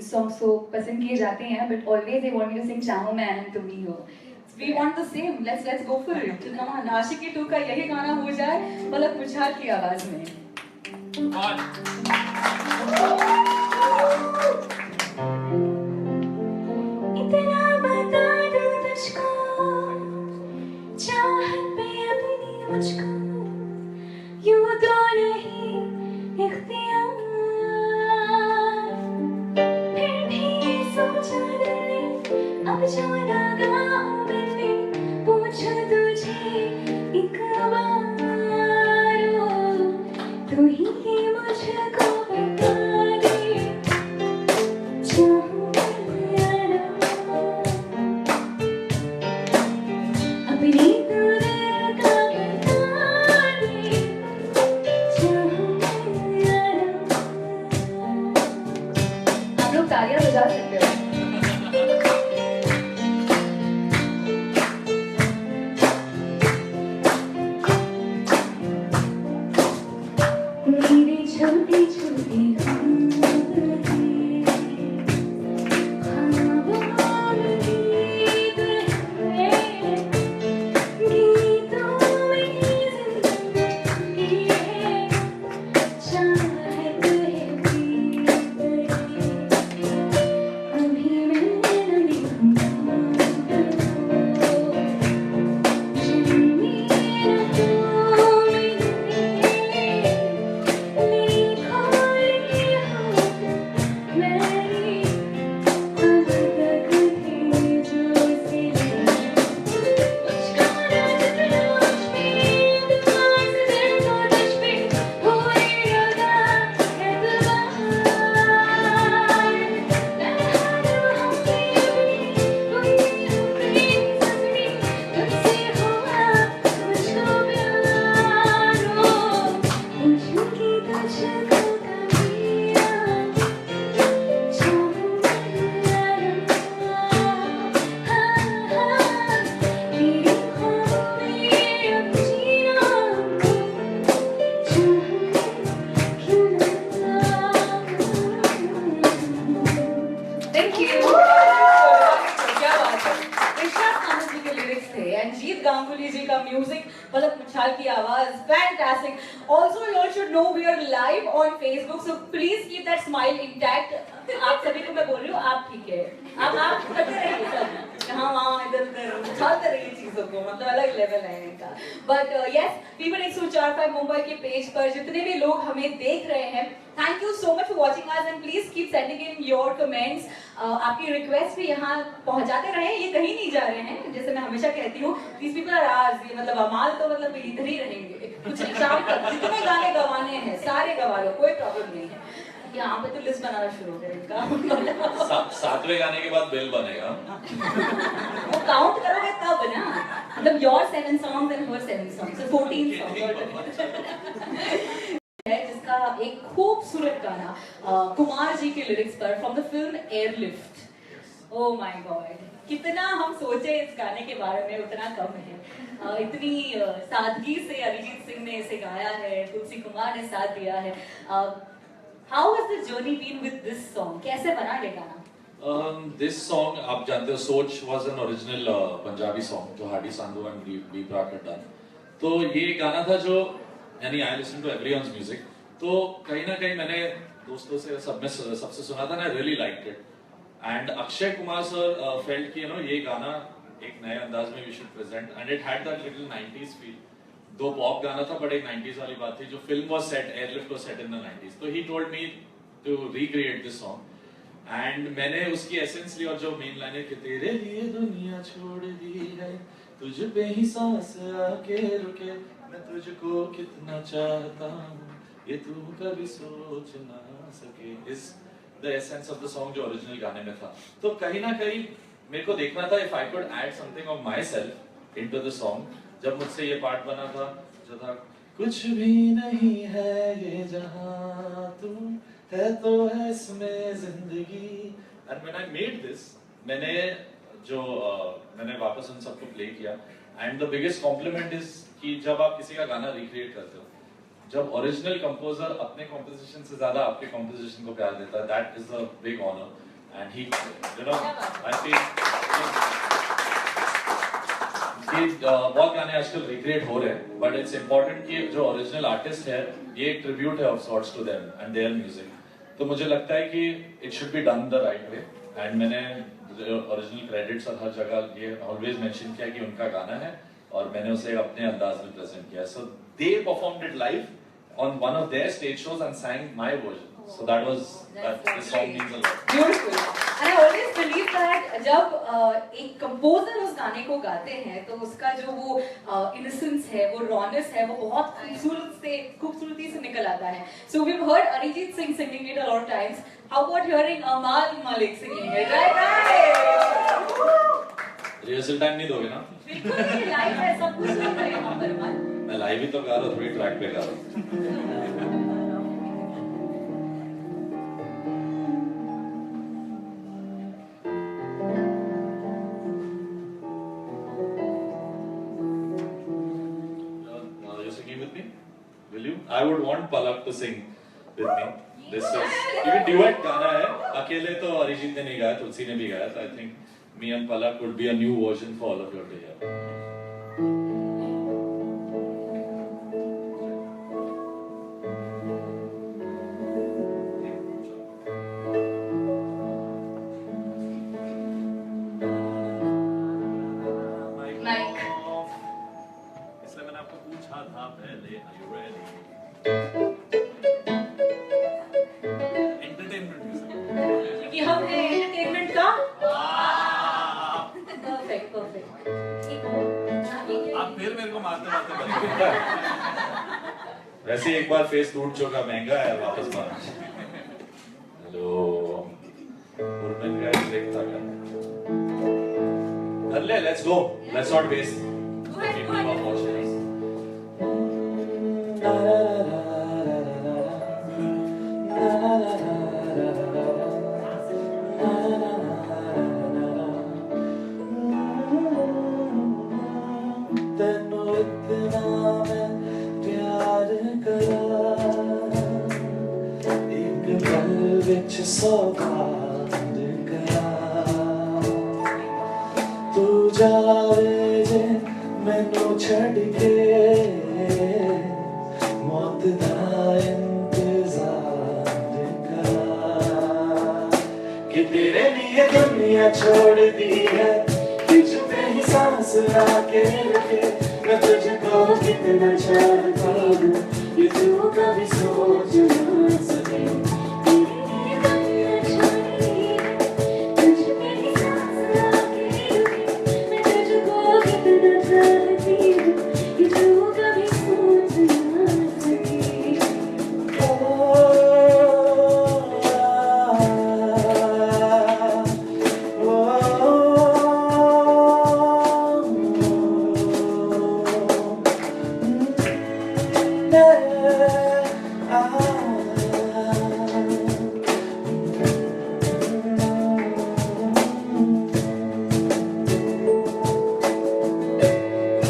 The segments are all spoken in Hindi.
these songs so पसंद किए जाते हैं, but always they want me to sing चाहो मैं आनंद तुम ही हो. We want the same. Let's go for it. Come on, आशिकी 2 का यही गाना हो जाए पलक पुछार की आवाज में. इतना बता दूं तुझको, चाहत पे अपनी मुझको, यूं तो नहीं इख्तियार. फिर भी सोचा दिल अब जो लगाऊं मैंने, पूछूं तुझे एक बार, तू ही मुझको बता दे चाहूं मैं ना, अपनी तू दिल का बता दे चाहूं मैं ना. आप लोग तालियां बजा सकते हो. मेरी छोटी छोटी रंजीत गांगुली जी का म्यूजिक, पलक पुछार की आवाज, fantastic. Also you all should know we are live on Facebook, so please keep that smile intact. आप सभी को मैं बोल रही हूँ, आप ठीक है, आप करते रहिए सब, हाँ वहाँ इधर उधर उछालते रहिए चीजों को, मतलब अलग लेवल है इनका. बट यस, पीपल 104.5 मुंबई के पेज पर जितने भी लोग हमें देख रहे हैं, thank you so much for watching us and please keep sending in your comments. आपकी रिक्वेस्ट भी यहाँ पहुँचाते रहे, ये कहीं नहीं जा रहे हैं. जैसे मैं हमेशा कहती हूँ, these people are ours, ये मतलब अमाल तो मतलब इधर ही रहेंगे, कुछ नहीं, शाम तक जितने गाने गवाने हैं सारे गवा लो, कोई प्रॉब्लम नहीं है. यहाँ पे तो लिस्ट बनाना शुरू करें इनका. सातवें गाने के बाद बेल बनेगा. वो काउंट करोगे तब ना, मतलब your 7 songs and her 7 songs, so 14 songs है, जिसका एक खूबसूरत गाना कुमार जी के लिरिक्स पर from the film airlift. Oh my God, कितना हम सोचे इस गाने के बारे में उतना कम है. इतनी सादगी से अरिजीत सिंह ने इसे गाया है, तुलसी कुमार ने साथ दिया है. How has the journey been with this song, कैसे बना ये गाना? This song, आप जानते हो, सोच was an original Punjabi song जो Hardy Sandhu and B Praak had done. तो ये गाना था जो, यानी I listen to everyone's music, तो कहीं ना कहीं मैंने दोस्तों से सबसे सुना था, I really liked it. And Akshay Kumar sir felt कि ये गाना एक नए अंदाज में we should present, and it had that little 90s feel. दो पॉप गाना था बट एक 90s वाली बात थी. जो film was set, airlift was set in the 90s. तो he told me to recreate this song. And मैंने उसकी एसेंस ली और जो मेन लाइन है कि तेरे लिए दुनिया छोड़ दी है, तुझ पे ही सांस आके रुके, मैं तुझको कितना चाहता हूँ, ये तू कभी सोच ना सके. इस the essence of the song जो ओरिजिनल गाने में था. तो कहीं ना कहीं मेरे को देखना था if I could add something of myself into the song. जब मुझसे ये पार्ट बना था जो था, कुछ भी नहीं है ये जहां, तू है तो है इसमें जिंदगी. And when I made this, मैंने वापस उन सबको प्ले किया. And the biggest complement is कि जब आप किसी का गाना रिक्रिएट करते हो, जब ओरिजिनल कंपोजर अपने कॉम्पोजिशन से ज्यादा आपके कॉम्पोजिशन को प्यार देता है, that is a big honour. and he, you know, I feel कि बहुत गाने आजकल रिक्रिएट हो रहे हैं, but it's important कि जो ओरिजिनल आर्टिस्ट है ये एक ट्रिब्यूट है of sorts to them and their music. तो मुझे लगता है कि it should be done the right way, and मैंने ओरिजिनल क्रेडिट्स और हर जगह ये ऑलवेज मेंशन किया कि उनका गाना है और मैंने उसे अपने अंदाज में प्रेजेंट किया. So they performed it live on one of their stage shows and sang my version. So that was this song means a lot. Beautiful. And I always believe that जब एक कंपोजर उस गाने को गाते हैं तो उसका जो वो innocence है, वो rawness है, वो बहुत खूबसूरती से निकल आता है. So we've heard Arijit Singh singing it a lot of times. How about hearing Amal Malik singing it? Right. Rehearsal time नहीं दोगे ना? बिल्कुल नहीं, लाइव है, सब कुछ नहीं करेगा वहाँ पर अमल. मैं लाइव ही तो गा रहा हूँ, थोड़ी ट्रैक पे गा रहा हूँ. Will you? I would want Palak to sing with me. This is even duet गाना है. अकेले तो अरिजीत ने नहीं गाया, तुलसी ने भी गाया. So I think me and Palak would be a new version for all of you to hear. इसलिए मैंने आपको पूछा था पहले, are you ready? Entertainment music. क्योंकि हम हैं entertainment का. Perfect. आप फिर मेरे को मारते बनेंगे. वैसे एक बार फेस टूट चुका, महंगा है वापस मारना. हेलो, उर्मिन का एक था क्या? कर ले, let's go. Let's not waste. People who are watching us. ਤੈਨੂੰ ਇਤਨਾ ਮੈਂ ਪਿਆਰ ਕਰਾਂ, ਇੱਕ ਪਲ ਵਿੱਚ ਸੌ ਬਾਰ ਕਰਾਂ. ਤੂੰ ਜਾਵੇ ਜੇ ਮੈਨੂੰ ਛੱਡ ਕੇ, ਮੌਤ ਦਾ ਇੰਤਜ਼ਾਰ ਕਰਾਂ. कि तेरे लिए दुनिया छोड़ दी है, तुझ पे ही सांस आके रुके. मैं तुझको कितना चाहता हूँ, ये तू कभी सोच ना सके. तेरे लिए दुनिया छोड़ दी है, तुझ पे ही सांस आके रुके. मैं तुझको कितना चाहती हूँ, ये तू कभी सोच ना सके.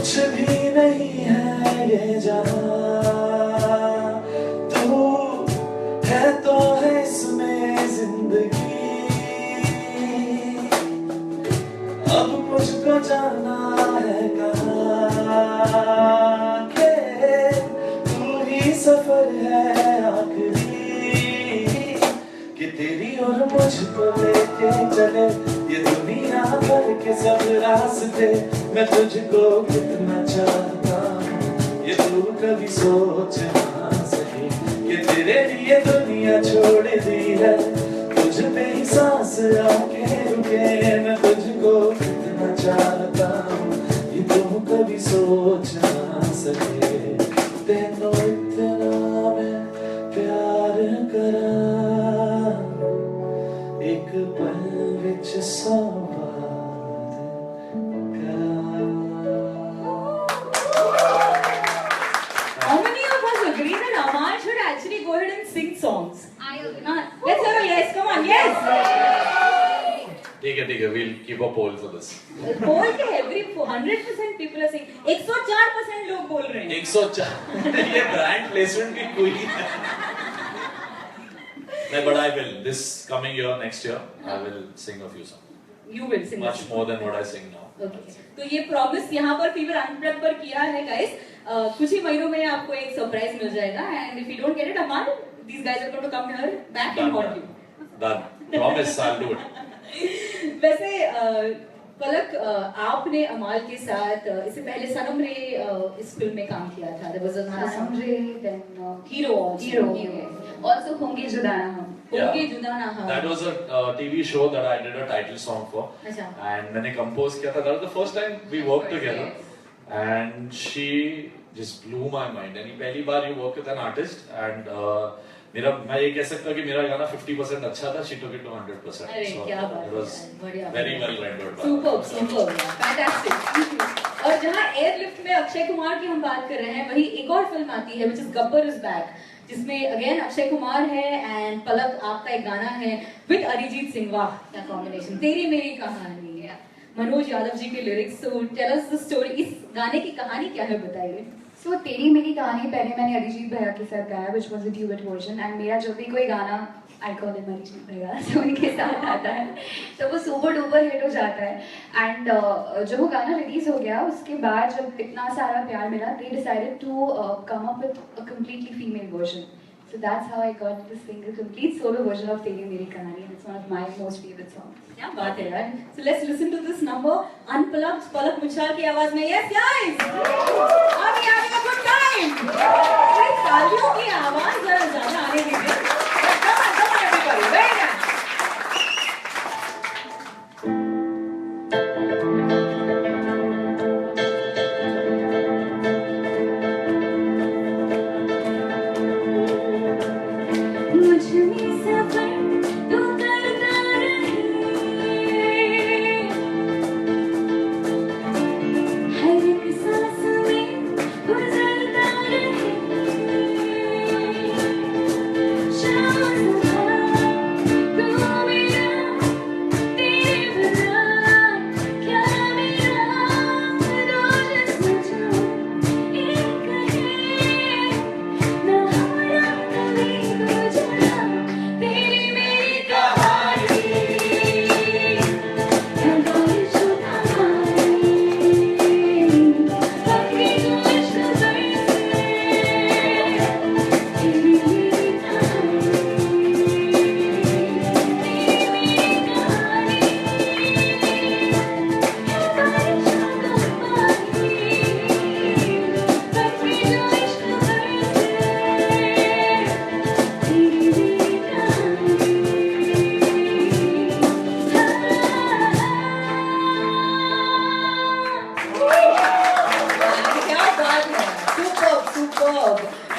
कुछ भी नहीं है ये जहां, तू है तो है इसमें जिंदगी. अब मुझको जाना है कहाँ, के तू ही सफर है आखिरी. कि तेरी और मुझको लेके चले ये दुनिया भर के सब रास्ते. मैं तुझको कितना चाहता हूँ, ये तू कभी सोच ना सके. कि तेरे लिए दुनिया छोड़ दी है, तुझ पे ही सांस आके रुके. मैं तुझको कितना चाहता हूँ, ये तू कभी सोच ना सके. तेनों इतना मैं प्यार करा, एक पल विच सौ How many of us agree that Amal should actually go ahead and sing songs? I agree. Let's have a yes. Come on, yes. ठीक है, we'll keep a poll for this. Poll के every 100% people are saying. 104% लोग बोल रहे हैं. 104. ये ब्रांड प्लेसमेंट की कोई No, but I will. This coming year, next year, I will sing a few songs. You will sing Much more than what I sing now. Okay. तो ये प्रॉमिस यहाँ पर फीवर अनप्लग पर किया है गाइस. कुछ ही महीनों में आपको एक सरप्राइज मिल जाएगा and if you don't get it Aman, these guys are going to come here back and haunt you. Done. Promise, I'll do it. वैसे पलक, आपने अमाल के साथ इससे पहले सनम रे इस फिल्म में काम किया था. There was another song. सनम रे, then Hero also. Hero. Also होंगे जुदा ना हम. होंगे जुदा ना हम. That was a TV show that I did a title song for. अच्छा. And मैंने compose किया था. That was the first time we worked together. And she just blew my mind. यानी पहली बार you work with an artist and मैं ये कह सकता हूँ कि मेरा गाना 50% अच्छा था. She took it to 100%. अरे so क्या बात it was बढ़िया. very well rendered. Superb, fantastic. और जहाँ एयरलिफ्ट में अक्षय कुमार की हम बात कर रहे हैं, वही एक और फिल्म आती है which is Gabbar is back, जिसमें अगेन अक्षय कुमार है एंड पलक आपका एक गाना है विद अरिजीत सिंह. वाह क्या कॉम्बिनेशन. तेरी मेरी कहानी है, मनोज यादव जी के lyrics. So tell us the story. इस गाने की कहानी क्या है, बताइए. So तेरी मेरी कहानी पहले मैंने अरिजीत भैया के साथ गाया, which was a duet version, and मेरा जब भी कोई गाना I call him अरिजीत भैया, so उनके साथ आता है तो वो सुपर डुपर हिट हो जाता है. एंड जब वो गाना रिलीज हो गया उसके बाद जब इतना सारा प्यार मिला, they decided to come up with a completely female version. So that's how I got to sing a complete solo version of तेरी मेरी कहानी, and it's one of my most favorite songs. क्या बात है यार. So let's listen to this number unplugged, पलक मुच्छाल की आवाज में. Yes guys, are we having a good time? अरे तालियों की आवाज जरा ज्यादा आने दीजिए. Come on everybody, very nice.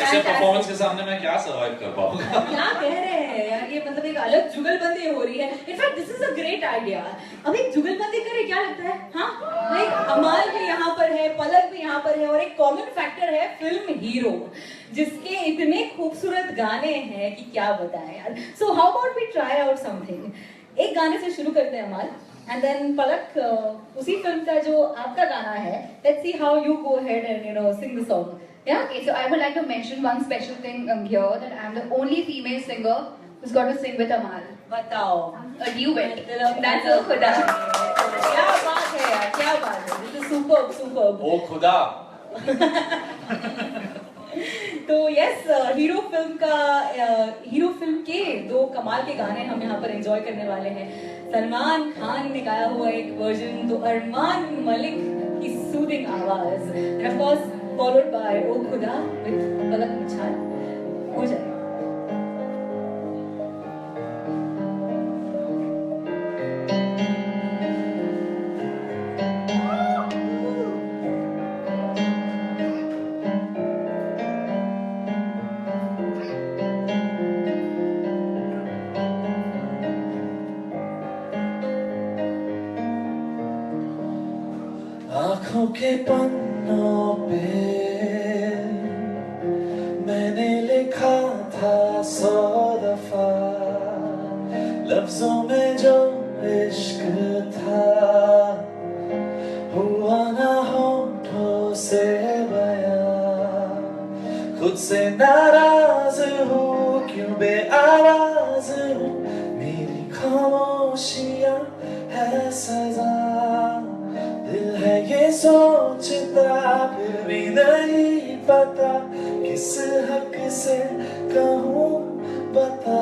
ऐसे परफॉर्मेंस के सामने मैं क्या सर्वाइव कर पाऊंगा. क्या कह रहे हैं यार, ये मतलब एक अलग जुगलबंदी हो रही है. In fact this is a great idea. अब एक जुगलबंदी करें, क्या लगता है? हाँ, लाइक अमाल भी यहाँ पर है, पलक भी यहाँ पर है, और एक कॉमन फैक्टर है फिल्म हीरो, जिसके इतने खूबसूरत गाने हैं कि क्या बताएं यार. So how about we try out something. एक गाने से शुरू करते हैं अमाल, एंड देन पलक उसी फिल्म का जो आपका गाना है, let's see how you go ahead and you know sing the song. Yeah, okay, so I would like to mention one special thing here, that I'm the only female singer who's got to sing with Amal. बताओ. A duet. That's a खुदा. क्या बात है यार, क्या बात है. This is superb, superb. ओ खुदा. तो यस, हीरो फिल्म के दो कमाल के गाने हम यहाँ पर एंजॉय करने वाले हैं. सलमान खान ने गाया हुआ एक वर्जन, तो अरमान मलिक की सूदिंग आवाज, end of course followed by ओ खुदा with पलक मुच्छाल. हो जाएगा. आँखों के पन्नों पे मैंने लिखा था 100 दफा, लफ्जों में जो इश्क था हुआ ना होठों से बयां. खुद से नाराज हूँ क्यों बेआवाज खामोशियां है सजा, दिल है ये सोचता फिर भी नहीं पता किस हक से कहूँ बता।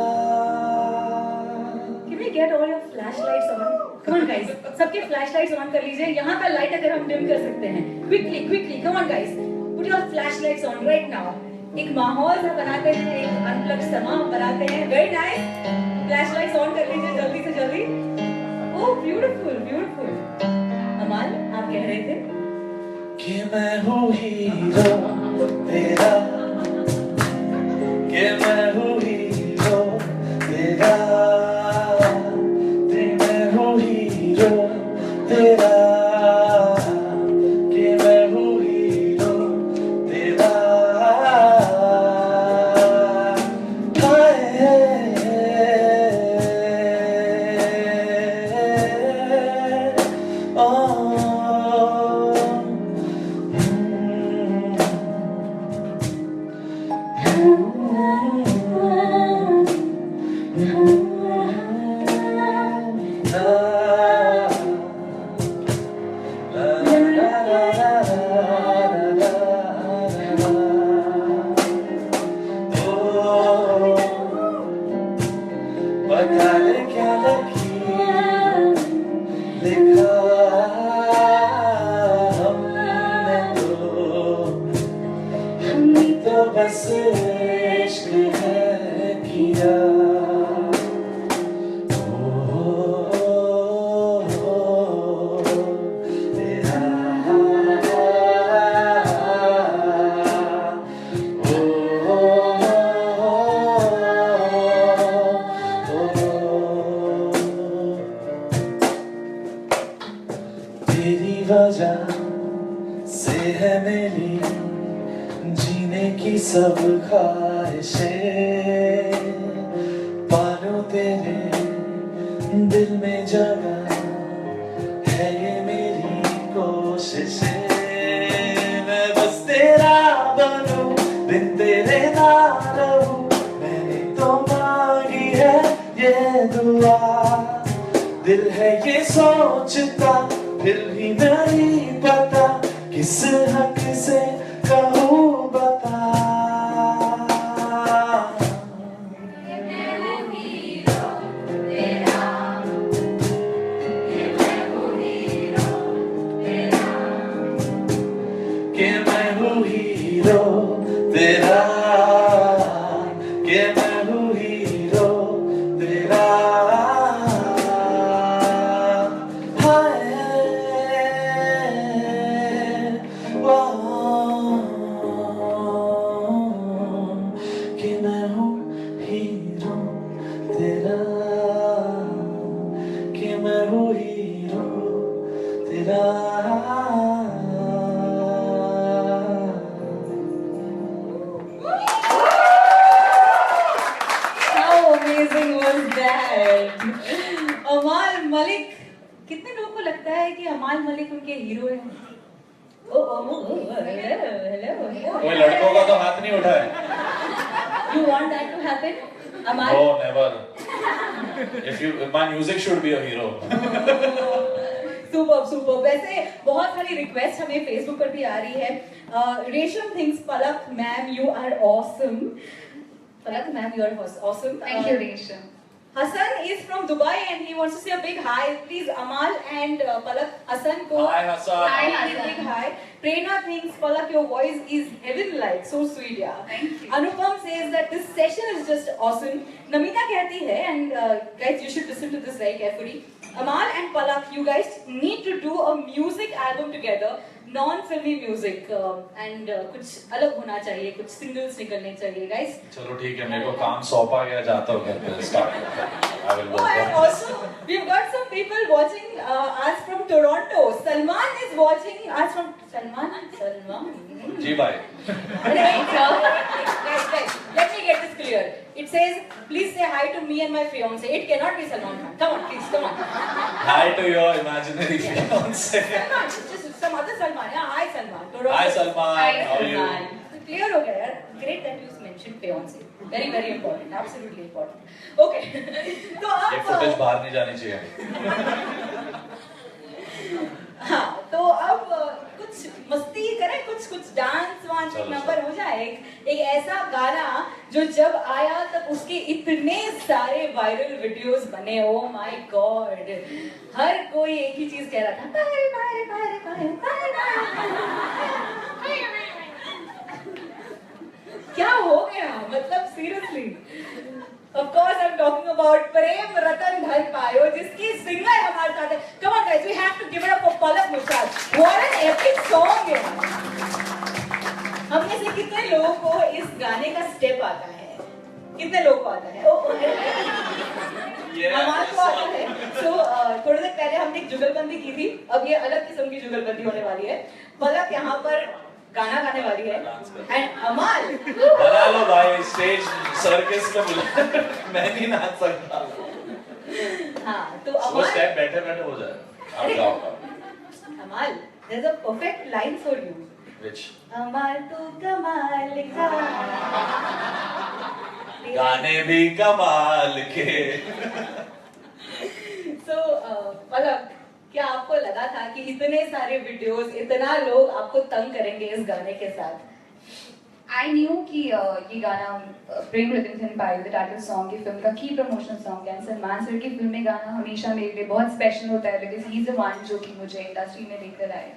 Can we get all your flashlights on? Come on guys, सबके flashlights on कर लीजिए। यहाँ का light अगर हम dim कर सकते हैं, quickly, come on guys, put your flashlights on right now. एक माहौल सा बनाते हैं, एक unplugged समा बनाते हैं। Very nice. Flashlights on कर लीजिए जल्दी से जल्दी। Oh beautiful. अमाल, आप कह रहे थे? कि मैं हूँ हीरो तेरा, कि मैं हूँ हीरो तेरा, कि मैं हूँ हीरो तेरा, कि मैं हूँ हीरो तेरा। बस इश्क है किया। तेरी वजह से है मेरी जीने की सब ख्वाहिशें, पालूं तेरे दिल में जगह है ये मेरी कोशिशें। मैं बस तेरा बनूं बिन तेरे ना रहूं, मैंने तो मांगी है ये दुआ। दिल है ये सोचता फिर भी नहीं पता किस हक से कहूँ बता। कि मैं हूँ हीरो तेरा, कि मैं हूँ हीरो तेरा। कि मैं हूँ हीरो तेरा, कि मैं हूँ हीरो तेरा। How amazing was that? अमाल मलिक, कितने लोगों को लगता है कि अमाल मलिक उनके हीरो हैं? हेलो। कोई लड़कों का तो हाथ नहीं उठा है। You want that to happen? Amal? No, never. My music should be a hero. Super. वैसे बहुत सारी रिक्वेस्ट हमें फेसबुक पर भी आ रही है। Resham things Palak ma'am you are awesome. Palak ma'am you are awesome. Thank you, Resham. Hassan is from Dubai and he wants to say a big hi. Please, Amal and Palak, Hassan ko. Hi, Hassan. Hi, Big, Hassan. big hi. Prerna thinks, Palak, your voice is heaven-like. So sweet, yeah. Thank you. Anupam says that this session is just awesome. Namita कहती है, and guys, you should listen to this very carefully. Amal and Palak, you guys need to do a music album together. Non-filmy music and कुछ अलग होना चाहिए, कुछ singles निकलने चाहिए, guys. चलो ठीक है, मेरे को काम सौंपा गया, जाता हूँ घर पे start करता हूँ. I will Oh, work and on also we've got some people watching us from Toronto. Salman is watching us from Salman. it. जी भाई. Guys, let me get this clear. It says, please say hi to me and my fiance. It cannot be Salman Khan. Come on, please, come on. Hi to your imaginary fiance. Salman, it's just some other Salman. Yeah, hi Salman. Toronto. Hi Salman, Hi, how are you? Salman. Clear हो गया यार. Great that you mentioned. mention fiancé. Very very important, absolutely important. Okay. तो ये फुटेज अब बाहर नहीं जानी चाहिए. हाँ, तो अब कुछ मस्ती करें, कुछ डांस वांस चलो, नंबर हो जाए. एक ऐसा गाना जो जब आया तब उसके इतने सारे वायरल वीडियोस बने. ओ माय गॉड, हर कोई एक ही चीज कह रहा था, बारे बारे बारे बारे बारे. क्या हो गया, मतलब seriously. Of course, I'm talking about Prem Ratan Dhan Payo, जिसकी सिंगर हमारे साथ है. Come on guys, we have to give it up for Palak Muchal. What an epic song है. हम में से कितने लोगों को इस गाने का स्टेप आता है? कितने लोगों को आता है? हमारे को आता है. So थोड़ी देर पहले हमने एक जुगलबंदी की थी. अब ये अलग किस्म की जुगलबंदी होने वाली है. पलक यहाँ पर गाना गाने वाली है. एंड अमाल बना लो भाई, स्टेज सर्कस में बुला. मैं नहीं नाच सकता. हाँ, तो वो अमाल स्टेप बैठे बैठे हो जाएगा. आप गाओ. अमाल, there's a perfect line for you. Which? अमाल तू कमाल का. गाने भी कमाल के. So पलक, क्या आपको लगा था कि इतने सारे वीडियोस, इतना लोग आपको तंग करेंगे इस गाने के साथ? I knew कि ये गाना प्रेम रतन धन पायो द टाइटल सॉन्ग की फिल्म का की प्रमोशनल सॉन्ग है. सलमान सर की फिल्म में गाना हमेशा मेरे लिए बहुत स्पेशल होता है because he is the one जो कि मुझे इंडस्ट्री में लेकर आए.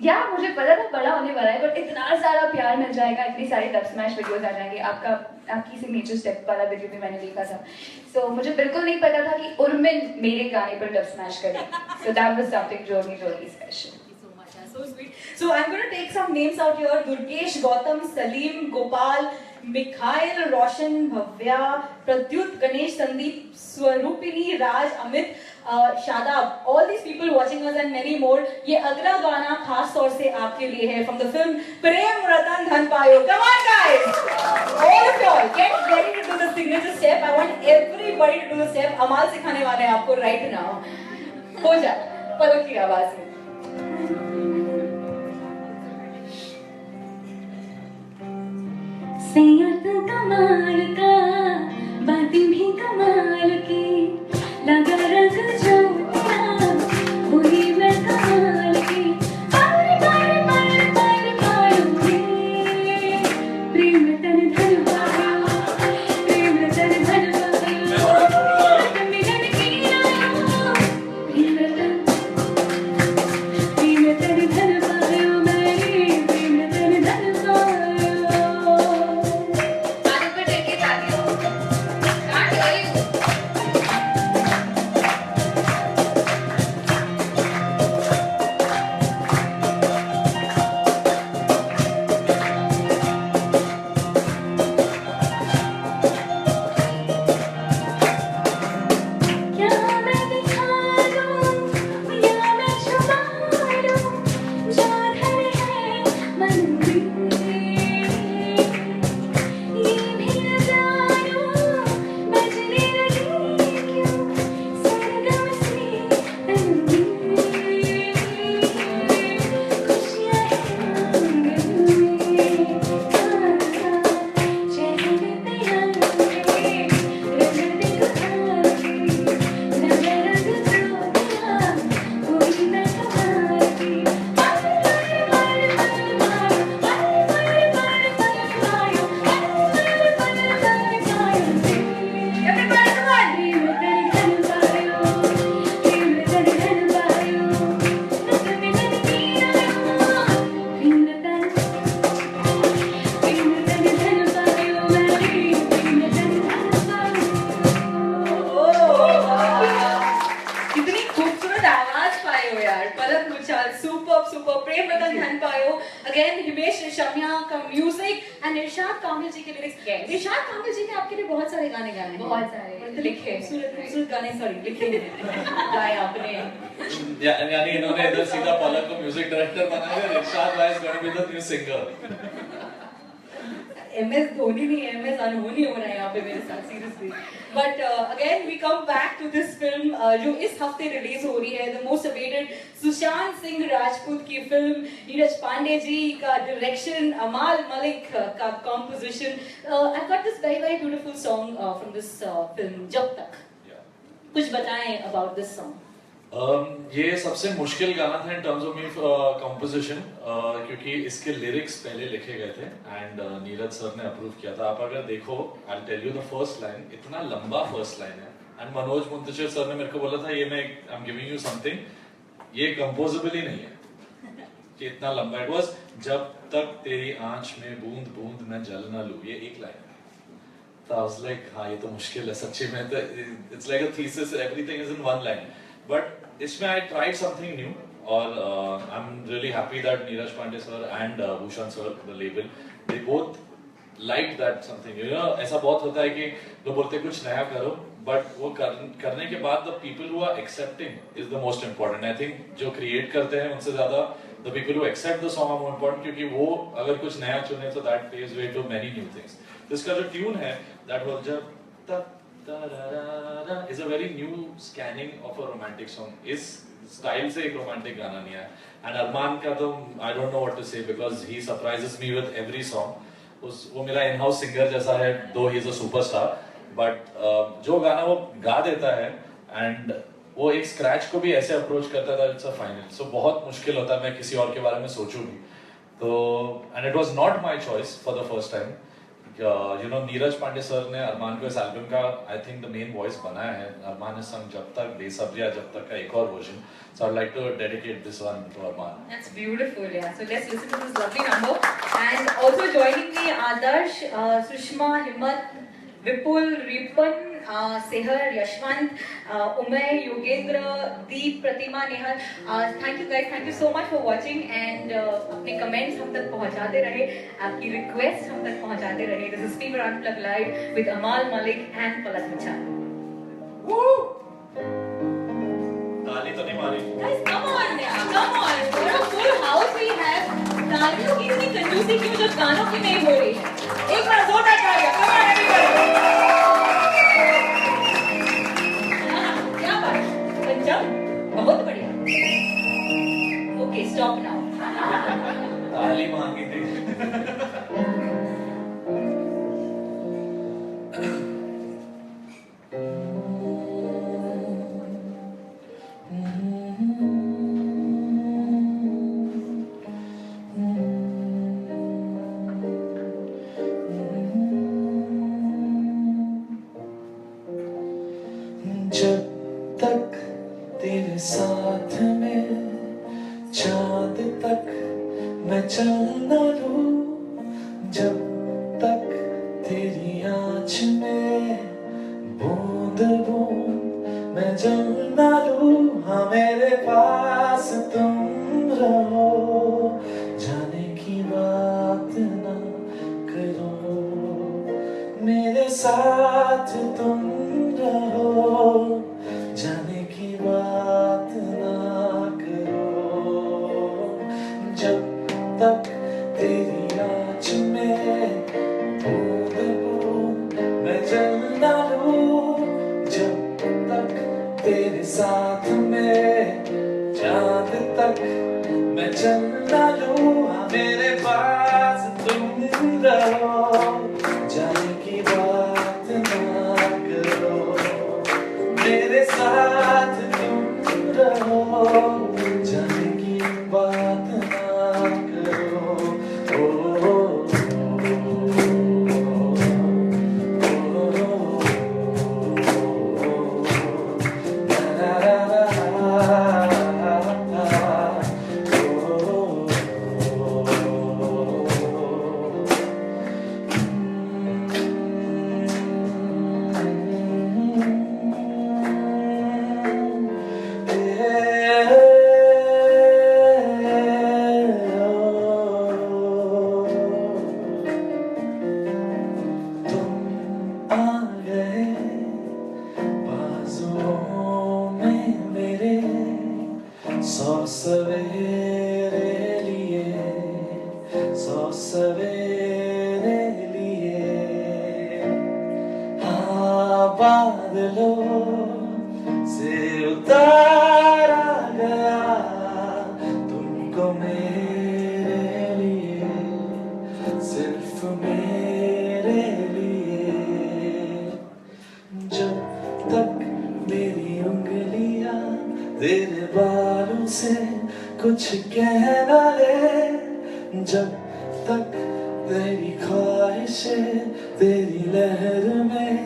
या मुझे पता था बड़ा होने वाला है, बट इतना सारा प्यार मिल जाएगा, इतनी सारी डब स्मैश वीडियोस आ जाएंगे. आपकी सिग्नेचर स्टेप वाला वीडियो भी मैंने देखा था. सो मुझे बिल्कुल नहीं पता था कि उर्मिन मेरे गाने पर डब स्मैश करे. So that was something really special. So sweet. So I'm going to take some names out here. Durgesh, Gautam, Salim, Gopal, Mikhail, Roshan, Bhavya, Pradyut, Ganesh, Sandeep, Swarupini, Raj, Amit, Shadab. All these people watching us and many more. ये अगला गाना खास तौर से आपके लिए है from the film Prem Ratan Dhan Payo. Come on guys! All of y'all get ready to do the signature step. I want everybody to do the step. अमाल सिखाने वाले हैं आपको right now. हो जाए पलक की आवाज में. सैयद कमाल का, बातें भी कमाल की, लगा रंग जो मेरा, हुई मैं कमाल की. पार पार पार पार पारूंगी, प्रेम तन धन पायो, प्रेम तन धन पायो, मिलन की आयो, प्रेम तन धन पायो, मेरी प्रेम तन धन पायो. प्रेम रतन धन पायो. Again, हिमेश रेशमिया का म्यूजिक एंड इरशाद कामिल जी के लिरिक्स. इरशाद कामिल जी ने आपके लिए बहुत सारे गाने गाए हैं. बहुत सारे लिखे खूबसूरत गाने, सॉरी लिखे गाए आपने. यानी इन्होंने इधर सीधा पलक को म्यूजिक डायरेक्टर बनाया. इरशाद भाई is going to be the new singer. MS Dhoni नहीं MS अनहोनी हो रहा है यहाँ पे मेरे साथ seriously. But again we come back to this film जो इस हफ्ते रिलीज हो रही है, the most awaited Sushant Singh Rajput की फिल्म, नीरज पांडे जी का डायरेक्शन, अमाल मलिक का composition. I got this very beautiful song from this film, जब तक. कुछ बताएं about this song. ये सबसे मुश्किल गाना था इन टर्म्स ऑफ कंपोजिशन, क्योंकि इसके लिरिक्स पहले लिखे गए थे एंड नीरज सर ने अप्रूव किया था. आप अगर देखो, I tell you the first line, इतना लंबा फर्स्ट लाइन है एंड मनोज मुंतशिर सर ने मेरे को बोला था ये मैं I am giving you something, ये कंपोजेबल ही नहीं है कि इतना लंबा. इट वाज जब तक तेरी आंच में बूंद बूंद मैं जल ना लूं, ये एक लाइन है. तो आई वाज लाइक हाँ ये तो मुश्किल है सच्ची में. तो it's like a thesis, everything is in one line. But इसमें आई ट्राइड समथिंग न्यू और I am really happy that Neeraj Pandey sir and Bhushan sir, the label, they both like that something. You know, ऐसा बहुत होता है कि लोग बोलते हैं कुछ नया करो, बट वो करने के बाद the people who are accepting is the most important. I think जो क्रिएट करते हैं उनसे ज्यादा the people who accept the song are more important, क्योंकि वो अगर कुछ नया चुने तो that paves way to many new things. इसका जो ट्यून है दैट वाज जब तक is a very new scanning of a romantic song. इस स्टाइल से एक रोमांटिक गाना नहीं है. एंड अरमान का तो I don't know what to say because he surprises me with every song. वो मेरा इन हाउस सिंगर जैसा है, though he is a superstar, but जो गाना वो गा देता है एंड वो एक स्क्रैच को भी ऐसे अप्रोच करता था, इट्स अ फाइनल. सो बहुत मुश्किल होता है मैं किसी और के बारे में सोचूं भी. तो and it was not my choice for the first time. You know, Neeraj Pandey sir ने अरमान को इस एल्बम का I think the main voice बनाया है. अरमान ने संग जब तक, बेसब्रिया जब तक का एक और version. So I like to dedicate this one to Armaan. That's beautiful, yeah. So let's listen to this lovely number. And also joining me, Adarsh, Sushma, Himmat, Vipul, Ripan, Seher, Yashwant, Umay, Yogendra, Deep, Pratima, Nehal. Thank you guys, thank you so much for watching and अपने comments हम तक पहुंचाते रहे, आपकी request हम तक पहुंचाते रहे. This is Fever Unplugged Live with Amal Malik and Palak Machan. Woo! ताली तो नहीं मारी. Guys, come on, yeah, come on. What a full house we have. तालियों की इतनी कंजूसी क्यों जब गानों की नहीं हो रही है? एक बार जोरदार तालियां. Come on, everybody. क्या बात? पंजाब बहुत बढ़िया. Okay, stop now. ताली मांगी थी. जब तक तेरे साथ में चांद तक मैं चल न लूं, जब तक तेरी आँच में बूंद बूंद मैं जल न लूं. हाँ मेरे पास तुम रहो, जाने की बात ना करो, मेरे साथ तुम रहो, जाने की बात ना करो. जब तक तेरी आँच में बूंद बूंद मैं जल ना लूं, जब तक तेरे साथ में चांद तक मैं चल ना लूं. हाँ मेरे पास तुम रहो, जाने की बात ना करो, मेरे साथ तुम रहो, जाने की बात ना करो. सवेरे लिए उंगलियां तेरे बालों से कुछ कहना ले, जब तक तेरी ख्वाहिशें तेरी लहर में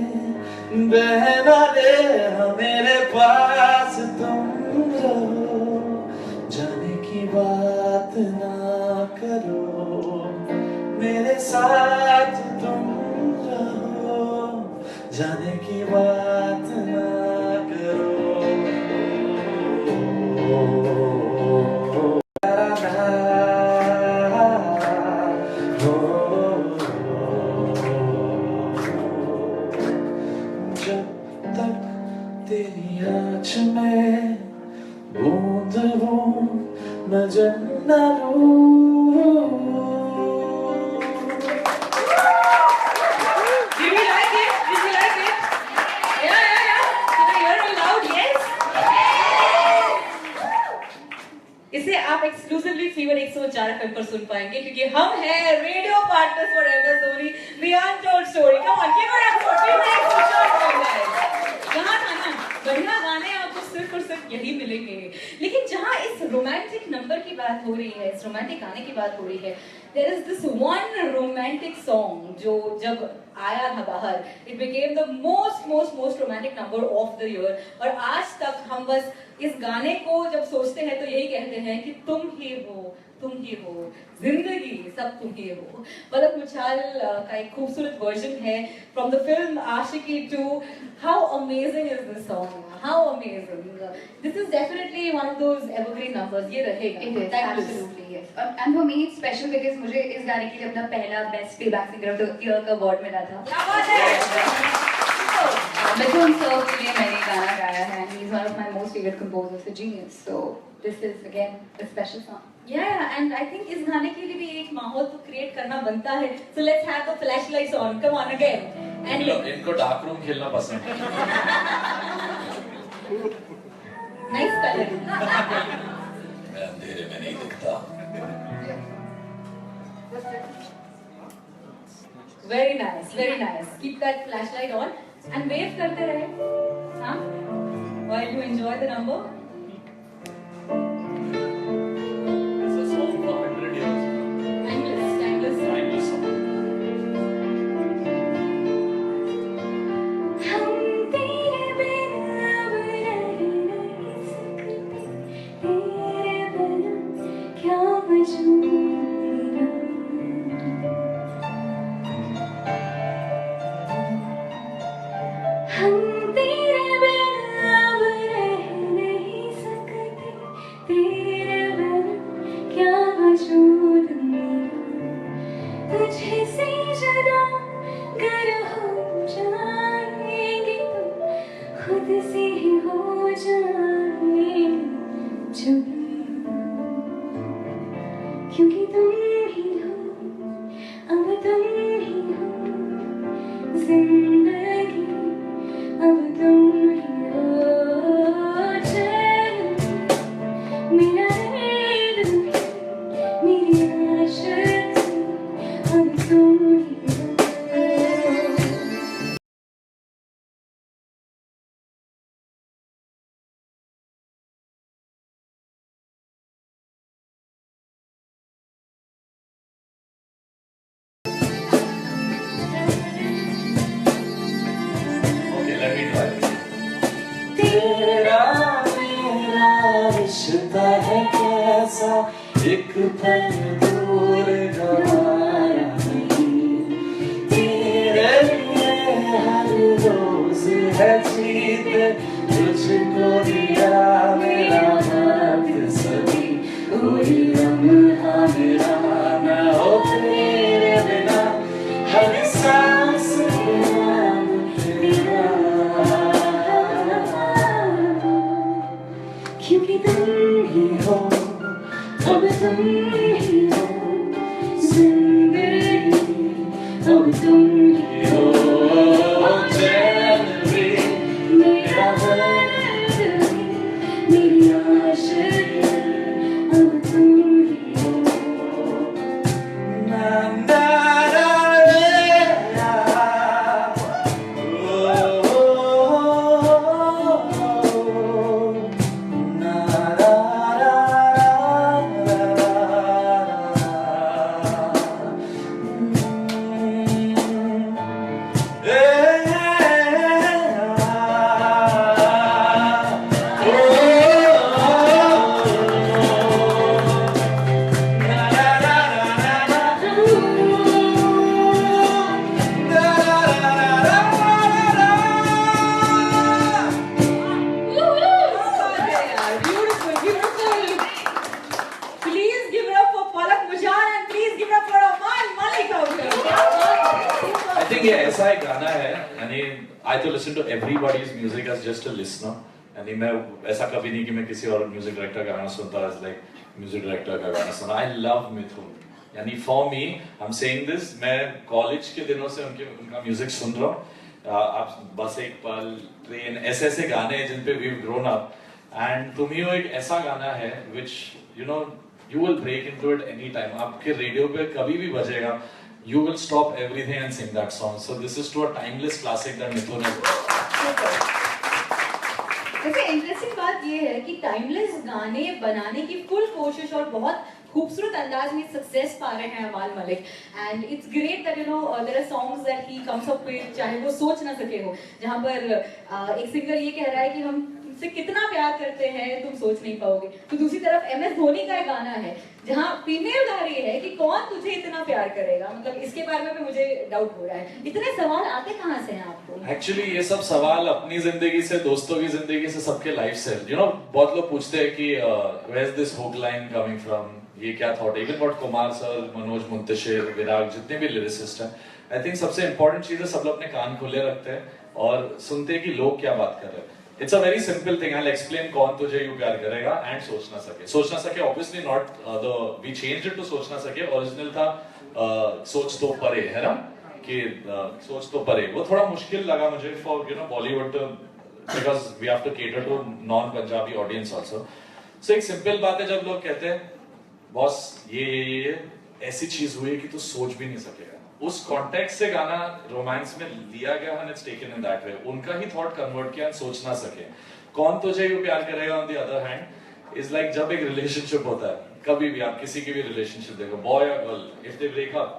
बहना ले। हाँ मेरे पास तुम रहो, जाने की बात ना करो, मेरे साथ तुम रहो, जाने की बात ना करो। जब तक तेरी आँच में बूंद बूंद मैं जल न लूं। Did you like it? Did you like it? Yeah. Can I hear it loud? Yes? इसे आप एक्सक्लूसिवली फीवर 104 FM पर सुन पाएंगे क्योंकि हम हैं radio partners forever Sony beyond told story. Come on give it up for fever 104 guys. यहाँ था ना बढ़िया गाने आपको सिर्फ और सिर्फ यही मिलेंगे, लेकिन जहाँ इस रोमांटिक नंबर की बात हो रही है, इस रोमांटिक गाने की बात हो रही है, there is this one romantic song जो जब आया था बाहर, it became the most romantic number of the year। और आज तक हम बस इस गाने को जब सोचते हैं तो यही कहते हैं कि तुम ही हो जिंदगी सब तुम ही हो। पलक मुछाल का एक खूबसूरत वर्जन है from the film Aashiqui 2। How amazing is this song? How amazing! This is definitely one of those evergreen numbers। ये रहेगा। It is absolutely yes। And for me it's special because मुझे इस गाने के लिए अपना पहला best playback singer of the year का अवार्ड मिला था। क्या बात है! मिथुन सर के लिए मैंने गाना गाया है and he is one of my most favorite composers, a genius। So this is again a special song। Yeah, and I think इस गाने के लिए भी एक माहौल तो क्रिएट करना बनता है। So let's have the flashlights on। Come on again। And इनको डार्क रूम खेलना पसंद है। nice color। मैं अंधेरे में नहीं दिखता। Very nice। Keep that flashlight on and wave करते रहे, हाँ? While you enjoy the number। It's a song for 100 years. Timeless। Timeless song. हम तेरे बिना अब रह नहीं सकते, तेरे बिना क्या वजूद मेरा। हम तेरे बिना अब रह नहीं सकते, तेरे बिना क्या वजूद मेरा। तुझे से जुदा गर हो जाएंगे तो खुद से ही हो जाएंगे जुदा, क्योंकि तुम ही हो, अब तुम ही हो जिंदगी, अब तुम ही हो चैन मेरा दर्द, मेरी आशिक अब तुम ही हो। Okay, let me try. तेरा मेरा रिश्ता है कैसा, एक पल दूर गवाया नहीं। तेरे लिए हर रोज है जीत, तुझको दिया मेरा हाथ सभी। कोई लम्हा मेरा ना हो तेरे बिना, हर सांस मेरा तेरा। क्योंकि तुम ही हो, अब तुम ही हो जिंदगी, अब तुम ही हो चैन भी, मेरा दर्द भी, मेरी आशिक अब तुम ही हो। ना ना ना, I to listen to everybody's music as just a listener. यानी मैं ऐसा कभी नहीं कि मैं किसी और म्यूजिक डायरेक्टर का गाना सुनता as like म्यूजिक डायरेक्टर का गाना सुना. I love मिथुन. यानी for me, I'm saying this, मैं कॉलेज के दिनों से उनका म्यूजिक सुन रहा हूँ. आप बस एक पल, ट्रेन, ऐसे गाने हैं जिन पे we've grown up. And to me वो एक ऐसा गाना है which you know you will break into it any time. आपके रेडियो पे कभी भी बजेगा. You will stop everything and sing that song. So this is to a timeless classic that Mithun has. वैसे इंटरेस्टिंग बात ये है कि टाइमलेस गाने बनाने की फुल कोशिश और बहुत खूबसूरत अंदाज में सक्सेस पा रहे हैं Amaal Mallik. And it's great that you know there are songs that he comes up with, चाहे वो सोच ना सके हो, जहाँ पर एक सिंगर ये कह रहा है कि हम तुमसे कितना प्यार करते हैं तुम सोच नहीं पाओगे. तो दूसरी तरफ MS धोनी का एक गाना है जहाँ फीमेल गा रही है कि कौन तुझे इतना प्यार करेगा. मतलब इसके बारे में भी मुझे डाउट हो रहा है. इतने सवाल आते कहाँ से हैं आपको? एक्चुअली ये सब सवाल अपनी जिंदगी से, दोस्तों की जिंदगी से, सबके लाइफ से. यू नो बहुत लोग पूछते हैं कि where is this hook line coming from, ये क्या thought. Even what Kumar sir, Manoj Muntashir, Virag, जितने भी लिरिसिस्ट हैं, आई थिंक सबसे इंपॉर्टेंट चीज है सब लोग अपने कान खुले रखते हैं और सुनते हैं कि लोग क्या बात कर रहे हैं. It's a very simple thing. I'll explain कौन तुझे यूं प्यार करेगा and सोच ना सके. सोच ना सके obviously not we changed it to सोच ना सके. Original था सोच तो परे, है ना, कि सोच तो परे. वो थोड़ा मुश्किल लगा मुझे for you know Bollywood because we have to cater to non-Punjabi audience also. So एक simple बात है जब लोग कहते हैं बॉस ये ऐसी चीज हुई कि तू सोच भी नहीं सकेगा. उस कॉन्टेक्स्ट से गाना रोमांस में लिया गया and it's taken in that way. उनका ही थॉट कन्वर्ट किया and सोच ना सके. कौन तुझे यूं प्यार करेगा on the other hand is like जब एक रिलेशनशिप होता है, कभी भी आप किसी की भी रिलेशनशिप देखो, बॉय और girl, if they break up,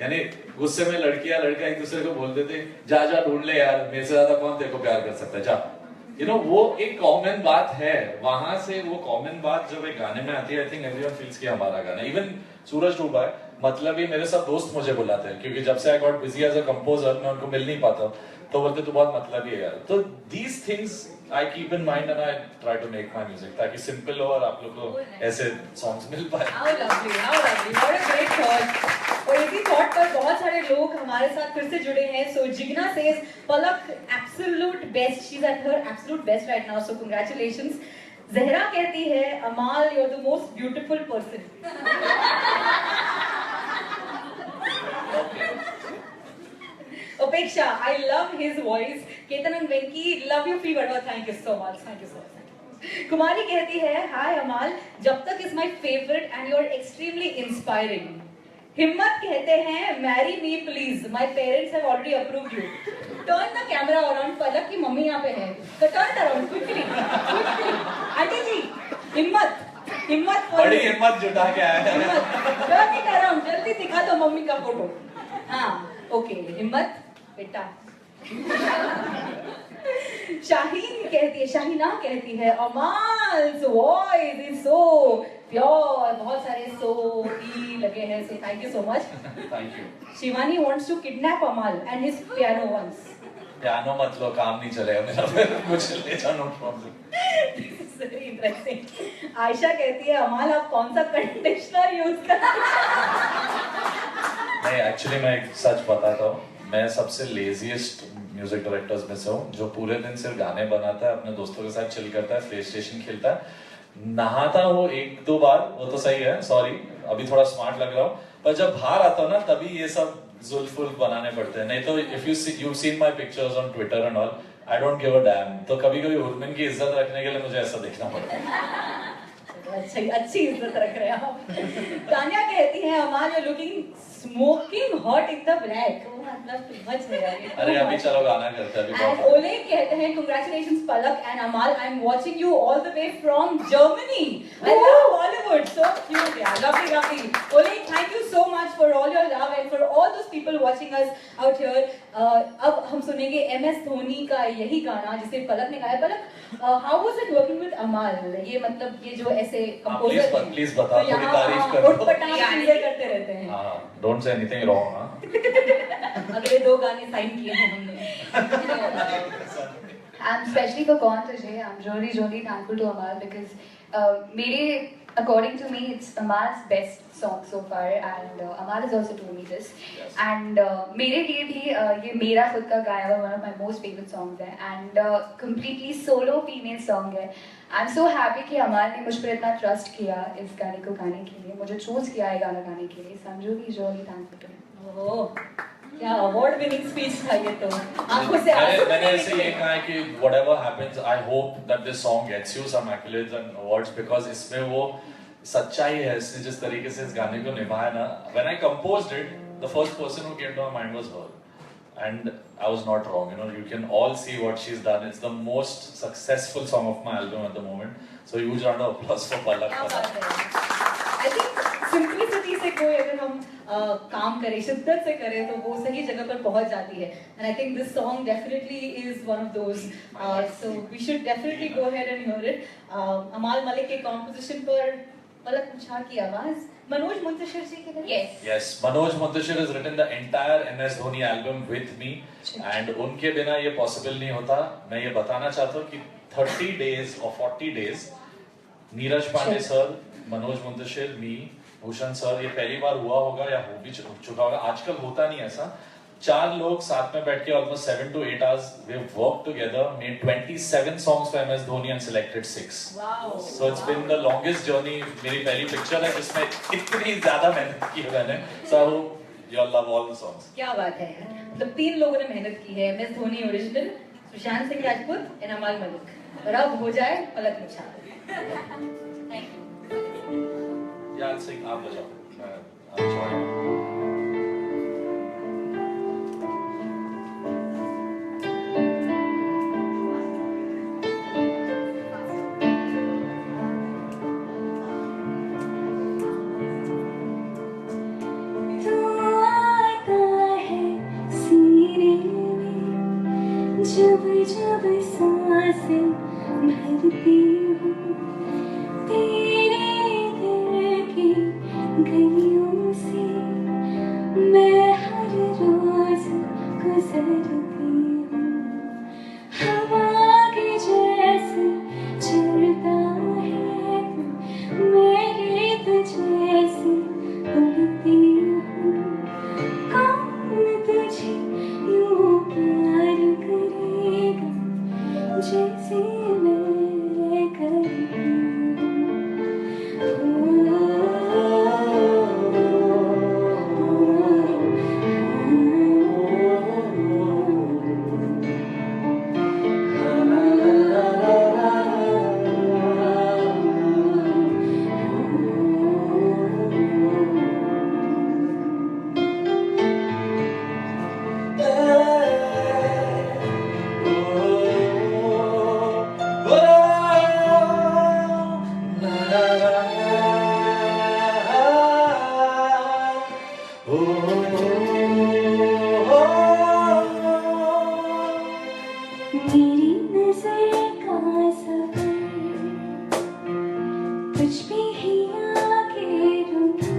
यानी गुस्से में लड़की या लड़का एक दूसरे को बोल देते जा जा ढूंढ ले यार, मेरे से ज्यादा कौन तेरे को प्यार कर सकता है, जा. You know, वो एक कॉमन बात है. वहां से वो कॉमन बात जब एक गाने में आती है, आई थिंक एवरीवन फील्स कि हमारा गाना. इवन सूरज डूबा है, मतलब ही मेरे सब दोस्त मुझे बुलाते हैं क्योंकि जब से I got busy as a composer मैं उनको मिल नहीं पाता, तो बोलते तू बहुत मतलब ही है यार. तो these things I keep in mind and I try to make my music ताकि सिंपल हो और आप लोग को ऐसे सॉन्ग्स मिल पाए. How lovely, how lovely, what a great thought. और इसी थॉट पर बहुत सारे लोग हमारे साथ फिर से जुड़े हैं. So Jigna says Palak absolute best, she is at her absolute best right now, so congratulations. Zahra कहती है Amaal you are the most beautiful person. Upeksha, I love his voice. Ketan and Venki, love you free word. Thank you so much. Thank you so much. Kumari कहती है, Hi Amal, जब तक is my favorite and you're extremely inspiring. हिम्मत कहते हैं, Marry me please. My parents have already approved you. Turn the camera around. पलक की मम्मी यहाँ पे है. So turn it around quickly. Quickly. Aunty ji, हिम्मत. बड़ी हिम्मत जुटा के आया है. Turn it around. जल्दी दिखा दो मम्मी का फोटो. हाँ, okay. हिम्मत. बेटा. शाहीना कहती है Amal's voice is so pure. बहुत सारे so ई लगे हैं, so thank you so much. Thank you. Shivani wants to kidnap Amal and his piano once. Piano मत लो, काम नहीं चलेगा मेरा, फिर मुझे ले जाओ, no problem. This is very interesting. Ayesha कहती है अमाल आप कौन सा कंडीशनर यूज करते नहीं, एक्चुअली मैं एक सच बताता हूँ, मैं सबसे लेजीएस्ट म्यूजिक डायरेक्टर्स में से हूँ जो पूरे दिन सिर्फ गाने बनाता है, अपने दोस्तों के साथ चिल करता है, प्ले स्टेशन खेलता है, नहाता हूँ एक दो बार, वो तो सही है, सॉरी अभी थोड़ा स्मार्ट लग रहा हूँ, पर जब बाहर आता हूँ ना तभी ये सब जुल्फुल बनाने पड़ते हैं. नहीं तो if you seen my pictures on Twitter and all, I don't give a dam. तो कभी कभी उर्मिन की इज्जत रखने के लिए मुझे ऐसा देखना पड़ता है. अच्छी इज्जत रख रहे हैं आप. तान्या कहती है Amaal you looking smoking hot in the black. मतलब टू मच है यार. अरे अभी चलो गाना करते हैं अभी. एंड ओले कहते हैं कांग्रेचुलेशंस पलक एंड अमाल, I am watching you all the way from Germany. I love Bollywood, so cute यार. लवली. ओले thank you so much for all your love and for all those people watching us out here. अब हम सुनेंगे MS धोनी का यही गाना जिसे पलक ने गाया. Palak how was it working with Amaal? ये मतलब ये जो ऐसे कंपोजर प्लीज बता, थोड़ी तारीफ करो. चीजें करते रहते हैं. हां, डोंट से एनीथिंग रॉन्ग. हां, अगले 2 गाने साइन किए हैं हमने. And especially for Kaun Tujhe, I'm really thankful to Amal because मेरे according to me, it's Amal's best song so far, and Amal has also told me this. Yes. And मेरे लिए भी ये मेरा खुद का गाया हुआ one of my most favorite songs है, and completely solo female song है. I'm so happy कि अमाल ने मुझ पर इतना trust किया इस गाने को गाने के लिए, मुझे choose किया ये गाना गाने के लिए. So I'm really really thankful to him. ओह, क्या अवार्ड विनिंग स्पीच था ये तो. आंखों से आंसू मैंने निकले. ऐसे ये कहा है कि whatever happens, I hope that this song gets you some accolades and awards because इसमें वो सच्चाई है. इसने जिस तरीके से इस गाने को निभाया ना, when I composed it, the first person who came to my mind was her, and I was not wrong. You know, you can all see what she's done. It's the most successful song of my album at the moment. So huge round of applause for Palak. क्या बात है. I think सिंपलिसिटी से कोई अगर हम काम करें, शिद्दत से करें तो वो सही जगह पर पहुंच जाती है. And I think this song definitely is one of those. So we should definitely go ahead and hear it. अमाल मलिक के composition पर पलक मुछाल की आवाज, मनोज मुंतशिर जी के लिए. Yes. Yes, Manoj Muntashir has written the entire MS Dhoni album with me, and उनके बिना ये possible नहीं होता. मैं ये बताना चाहता हूँ कि 30 days or 40 days, Neeraj Pandey sir, Manoj Muntashir, me, Bhushan sir, ये पहली बार हुआ होगा या हो भी चुका होगा. आजकल होता नहीं ऐसा. 4 लोग साथ में बैठ के almost 7 to 8 hours we have worked together, made 27 songs for MS Dhoni and selected 6. Wow. So it's been the longest journey. मेरी पहली पिक्चर है जिसमें इतनी ज़्यादा मेहनत की है मैंने. So I hope you all love all the songs. क्या बात है यार. मतलब 3 लोगों ने मेहनत की है. MS धोनी ओरिजिनल, सुशांत सिंह राजपूत और अमाल मलिक. और अब हो जाए Palak Muchhal. Thank you. Yeah, I'll sing. आप बजाओ. I'll join. जब जब सांसें भरती हूँ तेरे दिल की गलियों से, मैं हर रोज गुजरती हूँ. हवा के जैसे चलता है मेरे तुझसे उड़ती हूँ. कौन तुझे यूं प्यार करेगा जैसे मैं करती मेरी नजर का सफर कुछ भी ही आगे रुके,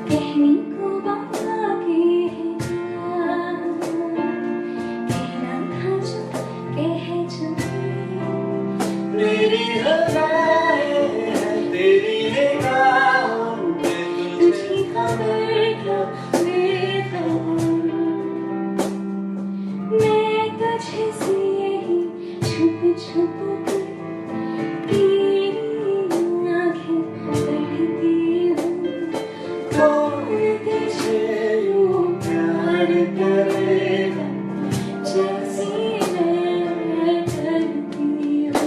कहने को बाकी है कहना था जो कह चुके. मेरी हवाएं तेरी निगाहों में तुझे खबर क्या बेखबर, मैं तुझसे ही छुप छुप कर तेरी आँखें पढ़ती हूँ. कौन तुझे यूं प्यार करेगा जैसे मैं करती हूँ.